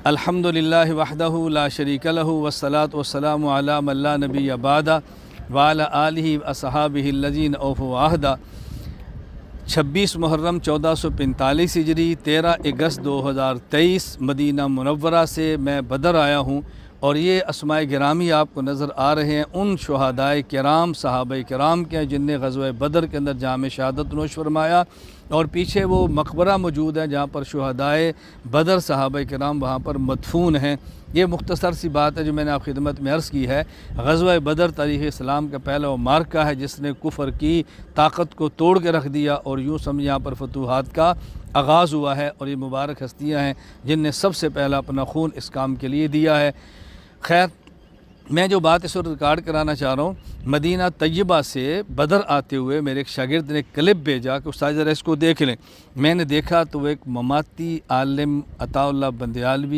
الحمدللہ وحدہ لا شریک لہ والصلاة والسلام علی من لا نبی بعدہ وعلی آلہ واصحابہ الذین اوفوا عہدہ۔ 26 محرم 1445 ہجری، 13 اگست 2023 مدینہ منورہ سے میں بدر آیا ہوں، اور یہ اسماء گرامی آپ کو نظر آ رہے ہیں ان شہدائے کرام صحابہ کرام کے ہیں جن نے غزوہ بدر کے اندر جام شہادت نوش فرمایا، اور پیچھے وہ مقبرہ موجود ہے جہاں پر شہدائے بدر صحابہ کرام وہاں پر مدفون ہیں۔ یہ مختصر سی بات ہے جو میں نے آپ خدمت میں عرض کی ہے۔ غزوہ بدر تاریخ اسلام کا پہلا وہ معرکہ ہے جس نے کفر کی طاقت کو توڑ کے رکھ دیا، اور یوں سمجھ یہاں پر فتوحات کا آغاز ہوا ہے، اور یہ مبارک ہستیاں ہیں جن نے سب سے پہلا اپنا خون اس کام کے لیے دیا ہے۔ خیر، میں جو بات اس وقت ریکارڈ کرانا چاہ رہا ہوں، مدینہ طیبہ سے بدر آتے ہوئے میرے ایک شاگرد نے ایک کلپ بھیجا کہ استاد ذرا اس کو دیکھ لیں۔ میں نے دیکھا تو وہ ایک مماتی عالم عطا اللہ بندیالوی